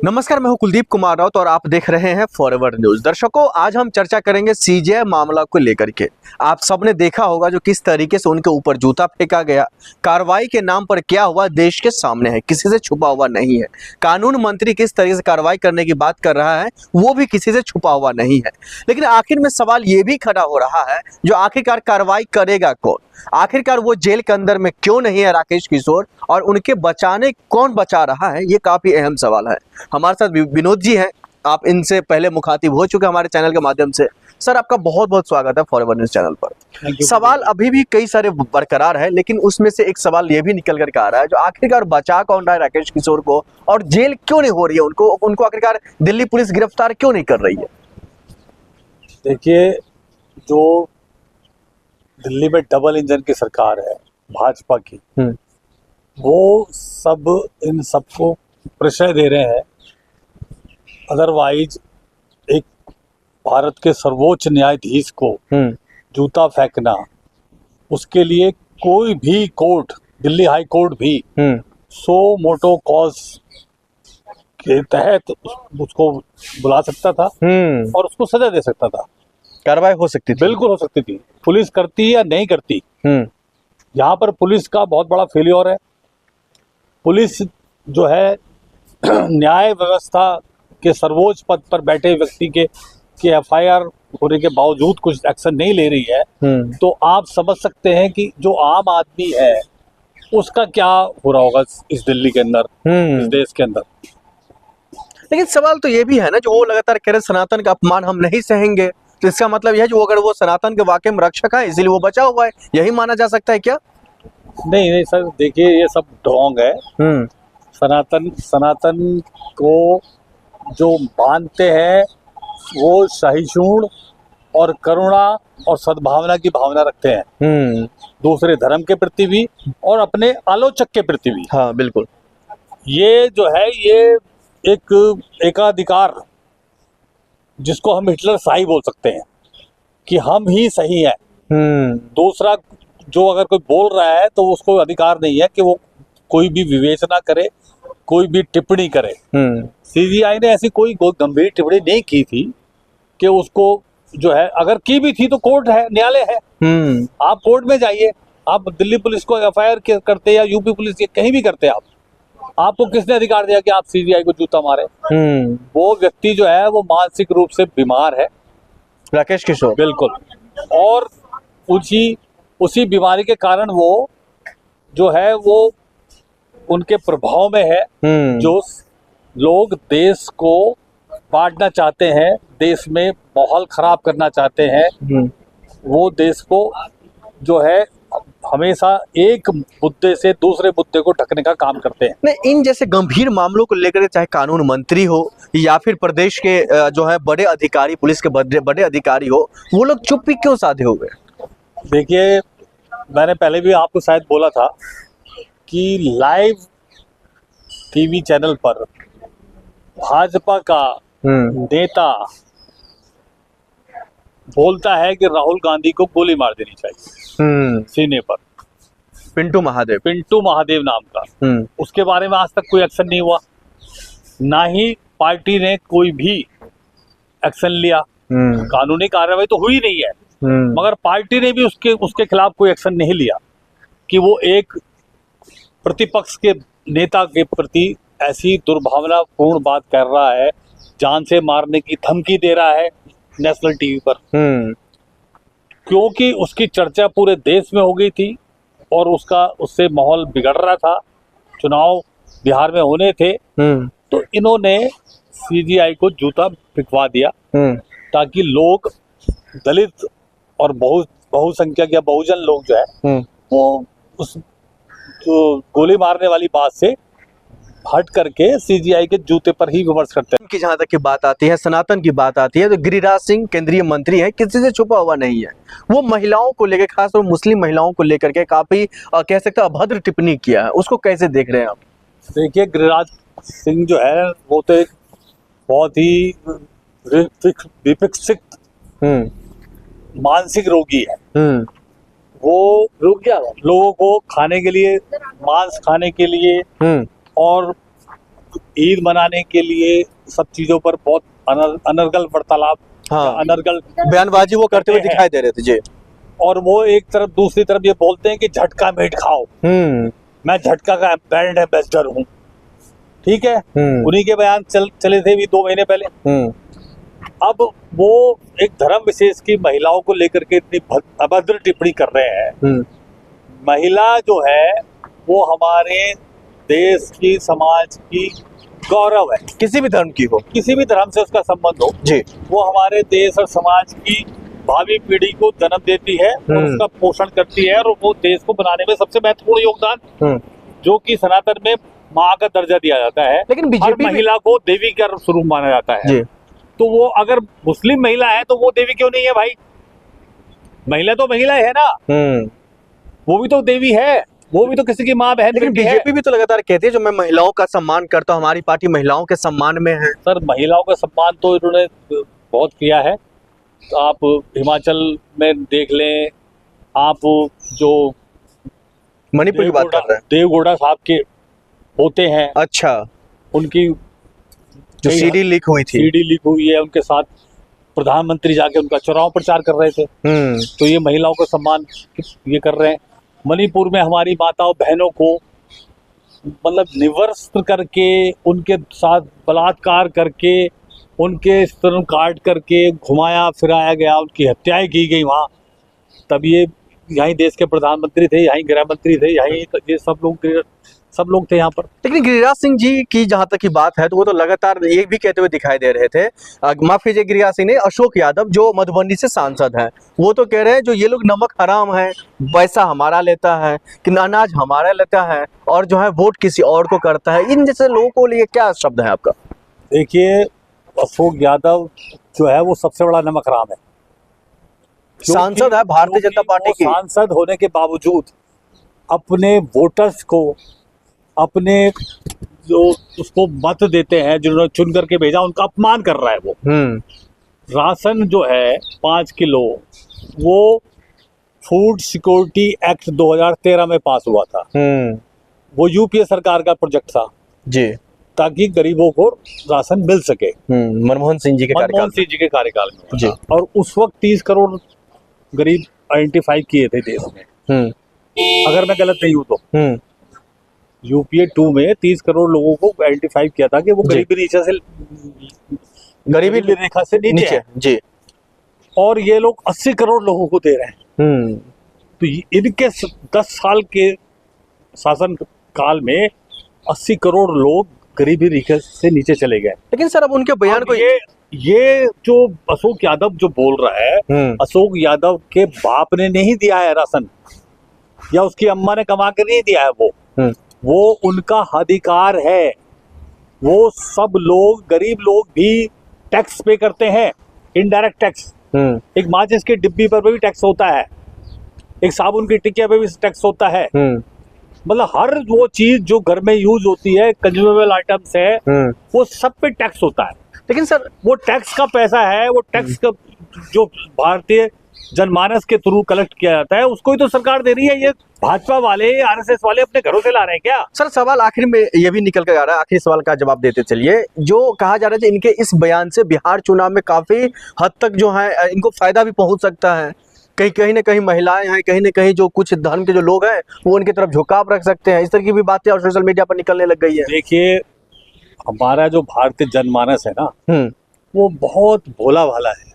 नमस्कार, मैं हूं कुलदीप कुमार राउत और आप देख रहे हैं फॉरवर्ड न्यूज। दर्शकों, आज हम चर्चा करेंगे सीजेआई मामला को लेकर के। आप सबने देखा होगा जो किस तरीके से उनके ऊपर जूता फेंका गया। कार्रवाई के नाम पर क्या हुआ देश के सामने है, किसी से छुपा हुआ नहीं है। कानून मंत्री किस तरीके से कार्रवाई करने की बात कर रहा है वो भी किसी से छुपा हुआ नहीं है। लेकिन आखिर में सवाल ये भी खड़ा हो रहा है, जो आखिरकार कार्रवाई करेगा कौन? आखिरकार वो जेल के अंदर में क्यों नहीं है राकेश किशोर, और उनके बचाने कौन बचा रहा है, ये काफी अहम सवाल है। हमारे साथ विनोद जी हैं, आप इनसे पहले मुखातिब हो चुके हमारे चैनल के माध्यम से। सर, आपका बहुत बहुत स्वागत है फॉरवर्ड न्यूज चैनल पर। सवाल अभी भी कई सारे बरकरार है, लेकिन उसमें से एक सवाल ये भी निकल करके आ रहा है, जो आखिरकार बचा कौन रहा है राकेश किशोर को, और जेल क्यों नहीं हो रही है उनको आखिरकार दिल्ली पुलिस गिरफ्तार क्यों नहीं कर रही है? देखिए, जो दिल्ली में डबल इंजन की सरकार है भाजपा की, वो सब इन सबको प्रश्रय दे रहे हैं। अदरवाइज एक भारत के सर्वोच्च न्यायाधीश को जूता फेंकना, उसके लिए कोई भी कोर्ट, दिल्ली हाई कोर्ट भी सो मोटो कॉज के तहत उसको बुला सकता था और उसको सजा दे सकता था। कार्रवाई हो सकती थी, बिल्कुल हो सकती थी। पुलिस करती या नहीं करती, यहाँ पर पुलिस का बहुत बड़ा फेलियर है। पुलिस जो है न्याय व्यवस्था के सर्वोच्च पद पर बैठे व्यक्ति के एफआईआर होने के बावजूद कुछ एक्शन नहीं ले रही है, तो आप समझ सकते हैं कि जो आम आदमी है उसका क्या हो रहा होगा इस दिल्ली के अंदर, इस देश के अंदर। लेकिन सवाल तो ये भी है ना, जो वो लगातार कह रहे सनातन का अपमान हम नहीं सहेंगे, तो इसका मतलब यह है जो अगर वो सनातन के वाकई में रक्षक है इसीलिए वो बचा हुआ है, यही माना जा सकता है क्या? नहीं सर, देखिए ये सब ढोंग है। सनातन को जो मानते हैं वो सहिष्णु और करुणा और सद्भावना की भावना रखते हैं, दूसरे धर्म के प्रति भी और अपने आलोचक के प्रति भी। हाँ बिल्कुल। ये जो है ये एक एकाधिकार, जिसको हम हिटलर शाही बोल सकते हैं कि हम ही सही हैं। दूसरा जो अगर कोई बोल रहा है तो उसको अधिकार नहीं है कि वो कोई भी विवेचना करे, कोई भी टिप्पणी करे। सीजीआई ने ऐसी कोई गंभीर टिप्पणी नहीं की थी कि उसको जो है, अगर की भी थी तो कोर्ट है, न्यायालय है। आप कोर्ट में जाइए, आप दिल्ली पुलिस को एफआईआर करते या यूपी पुलिस के कहीं भी करते, आपको किसने अधिकार दिया कि आप सीजीआई को जूता मारे? वो व्यक्ति जो है वो मानसिक रूप से बीमार है, राकेश किशोर। बिल्कुल। और उसी बीमारी के कारण वो जो है वो उनके प्रभाव में है। जो लोग देश को बांटना चाहते हैं, देश में माहौल खराब करना चाहते हैं, वो देश को जो है हमेशा एक मुद्दे से दूसरे मुद्दे को ढकने का काम करते हैं। नहीं, इन जैसे गंभीर मामलों को लेकर चाहे कानून मंत्री हो या फिर प्रदेश के जो है बड़े अधिकारी, पुलिस के बड़े अधिकारी हो, वो लोग चुप्पी क्यों साधे हुए? देखिए, मैंने पहले भी आपको शायद बोला था कि लाइव टीवी चैनल पर भाजपा का नेता बोलता है कि राहुल गांधी को गोली मार देनी चाहिए सीने पर। पिंटू महादेव नाम का, उसके बारे में आज तक कोई एक्शन नहीं हुआ, ना ही पार्टी ने कोई भी एक्शन लिया। कानूनी कार्रवाई तो हुई नहीं है, मगर पार्टी ने भी उसके खिलाफ कोई एक्शन नहीं लिया कि वो एक प्रतिपक्ष के नेता के प्रति ऐसी दुर्भावनापूर्ण बात कर रहा है, जान से मारने की धमकी दे रहा है नेशनल टीवी पर। क्योंकि उसकी चर्चा पूरे देश में हो गई थी और उससे माहौल बिगड़ रहा था, चुनाव बिहार में होने थे, तो इन्होंने सीजीआई को जूता फिकवा दिया ताकि लोग, दलित और बहुसंख्यक या बहुजन लोग जो है वो उस गोली मारने वाली बात से हट करके सीजीआई के जूते पर ही विमर्श करते हैं। कि जहां तक की बात आती है, सनातन की बात आती है, तो गिरिराज सिंह केंद्रीय मंत्री हैं, किसी से छुपा हुआ नहीं है। वो महिलाओं को लेकर, खासतौर मुस्लिम महिलाओं को लेकर के काफी कह सकते हैं अभद्र टिप्पणी किया है, उसको कैसे देख रहे हैं आप? देखिए, गिरिराज सिंह जो है वो तो एक बहुत ही विकसित मानसिक रोगी है। वो लोगों को खाने के लिए, मांस खाने के लिए और ईद मनाने के लिए सब चीजों पर बहुत अनर्गल वार्तालाप, हाँ, अनर्गल बयानबाजी वो करते हुए करते हैं। दिखाई दे रहे थे जी। और वो एक तरफ, दूसरी तरफ ये बोलते हैं कि झटका मीट खाओ, मैं झटका का ब्रांड एम्बेसडर हूँ। ठीक है, उन्हीं के बयान चले थे भी 2 महीने पहले। अब वो एक धर्म विशेष की महिलाओं को लेकर के इतनी अभद्र टिप्पणी कर रहे हैं। महिला जो है वो हमारे देश की, समाज की गौरव है, किसी भी धर्म की हो, किसी भी धर्म से उसका संबंध हो जी। वो हमारे देश और समाज की भावी पीढ़ी को जन्म देती है और उसका पोषण करती है, और वो देश को बनाने में सबसे महत्वपूर्ण योगदान, जो कि सनातन में माँ का दर्जा दिया जाता है। लेकिन बीजेपी महिला को देवी का स्वरूप माना जाता है जी। तो वो अगर मुस्लिम महिला है तो वो देवी क्यों नहीं है भाई? महिला तो महिला है ना, वो भी तो देवी है, वो भी तो किसी की माँ बहन। लेकिन बीजेपी भी तो लगातार कहती है जो मैं महिलाओं का सम्मान करता हूँ, हमारी पार्टी महिलाओं के सम्मान में है। सर, महिलाओं का सम्मान तो इन्होंने बहुत किया है। तो आप हिमाचल में देख लें, आप जो मणिपुर की बात कर रहे हैं, देवगौड़ा साहब के होते हैं, अच्छा, उनकी जो सीडी लीक हुई थी, सीडी लीक हुई है, उनके साथ प्रधानमंत्री जाके उनका चुनाव प्रचार कर रहे थे। तो ये महिलाओं का सम्मान ये कर रहे हैं। मणिपुर में हमारी माताओं बहनों को मतलब निवस्त्र करके, उनके साथ बलात्कार करके, उनके स्तन काट करके घुमाया फिराया गया, उनकी हत्याएं की गई वहाँ। तब ये यहीं देश के प्रधानमंत्री थे, यहीं गृह मंत्री थे, यहीं ये सब लोग थे यहाँ पर। लेकिन गिरिराज सिंह जी की जहां तक की बात है तो वो तो लगातार ये भी कहते हुए दिखाई दे रहे थे, माफ कीजिए गिरिराज सिंह ने, अशोक यादव जो मधुबनी से सांसद हैं, वो तो कह रहे हैं जो ये लोग नमक हराम है, पैसा हमारा लेता है, कि अनाज हमारा लेता है और जो है वोट किसी और को करता है। इन जैसे लोगों को लिए क्या शब्द है आपका? देखिए, अशोक यादव जो है वो सबसे बड़ा नमक हराम है। सांसद है भारतीय जनता पार्टी की, सांसद होने के बावजूद अपने वोटर्स को, अपने जो उसको मत देते हैं, जिन्होंने चुन करके भेजा, उनका अपमान कर रहा है वो। राशन जो है 5 किलो, वो फूड सिक्योरिटी एक्ट 2013 में पास हुआ था। वो यूपीए सरकार का प्रोजेक्ट था जी, ताकि गरीबों को राशन मिल सके। मनमोहन सिंह जी के कार्यकाल में जी। और उस वक्त 30 करोड़ गरीब आइडेंटिफाई किए थे देश में, अगर मैं गलत नहीं हूँ तो। यूपीए 2 में 30 करोड़ लोगों को आइडेंटिफाई किया था कि वो गरीबी रेखा से नीचे है जी, और ये लोग 80 करोड़ लोगों को दे रहे हैं। तो इनके 10 साल के शासन काल में 80 करोड़ लोग गरीबी रेखा से नीचे चले गए। लेकिन सर अब उनके बयान को ये जो अशोक यादव जो बोल रहा है, अशोक यादव के बाप ने नहीं दिया है राशन, या उसकी अम्मा ने कमा के नहीं दिया है, वो उनका अधिकार है। वो सब लोग, गरीब लोग भी टैक्स पे करते हैं, इनडायरेक्ट टैक्स। एक माचिस की डिब्बी पर भी टैक्स होता है, एक साबुन की टिकिया पे भी टैक्स होता है। मतलब हर वो चीज जो घर में यूज होती है, कंज्यूमेबल आइटम्स है, वो सब पे टैक्स होता है। लेकिन सर वो टैक्स का पैसा है, वो टैक्स का जो भारतीय जनमानस के थ्रू कलेक्ट किया जाता है, उसको ही तो सरकार दे रही है। ये भाजपा वाले, आरएसएस वाले अपने घरों से ला रहे हैं क्या? सर सवाल आखिर में ये भी निकल कर आ रहा है, आखिरी सवाल का जवाब देते चलिए। जो कहा जा रहा है इनके इस बयान से बिहार चुनाव में काफी हद तक जो है इनको फायदा भी पहुंच सकता है, कहीं ना कहीं महिलाएं हैं, कहीं ना कहीं जो कुछ धर्म के जो लोग हैं वो उनकी तरफ झुकाव रख सकते हैं, इस तरह की भी बातें और सोशल मीडिया पर निकलने लग गई है। देखिए, हमारा जो भारतीय जनमानस है ना, वो बहुत भोला भाला है।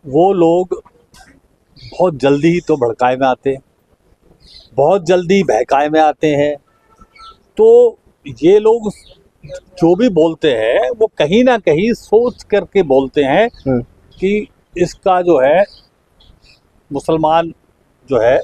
वो लोग बहुत जल्दी ही तो भड़काए में आते हैं, बहुत जल्दी बहकाए में आते हैं। तो ये लोग जो भी बोलते हैं वो कहीं ना कहीं सोच करके बोलते हैं कि इसका जो है मुसलमान जो है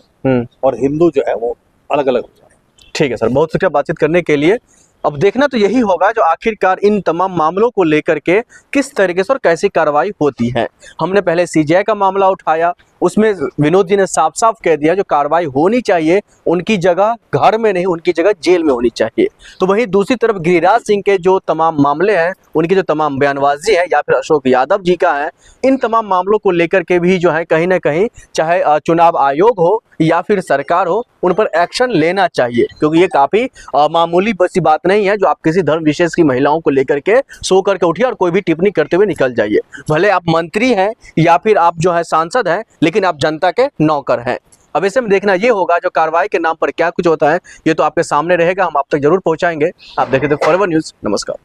और हिंदू जो है वो अलग अलग हो जाए। ठीक है सर, बहुत शुक्रिया बातचीत करने के लिए। अब देखना तो यही होगा जो आखिरकार इन तमाम मामलों को लेकर के किस तरीके से और कैसी कार्रवाई होती है। हमने पहले सीजेआई का मामला उठाया, उसमें विनोद जी ने साफ साफ कह दिया जो कार्रवाई होनी चाहिए उनकी जगह घर में नहीं, उनकी जगह जेल में होनी चाहिए। तो वहीं दूसरी तरफ गिरिराज सिंह के जो तमाम मामले हैं, उनकी जो तमाम बयानबाजी है या फिर अशोक यादव जी का है, इन तमाम मामलों को लेकर के भी जो है कहीं ना कहीं चाहे चुनाव आयोग हो या फिर सरकार हो, उन पर एक्शन लेना चाहिए, क्योंकि ये काफी मामूली बसी बात नहीं है जो आप किसी धर्म विशेष की महिलाओं को लेकर के सो करके उठिए और कोई भी टिप्पणी करते हुए निकल जाइए। भले आप मंत्री हैं या फिर आप जो है सांसद हैं, लेकिन आप जनता के नौकर हैं। अब ऐसे में देखना ये होगा जो कार्रवाई के नाम पर क्या कुछ होता है, ये तो आपके सामने रहेगा, हम आप तक जरूर पहुंचाएंगे। आप देखें तो फॉरवर्ड न्यूज। नमस्कार।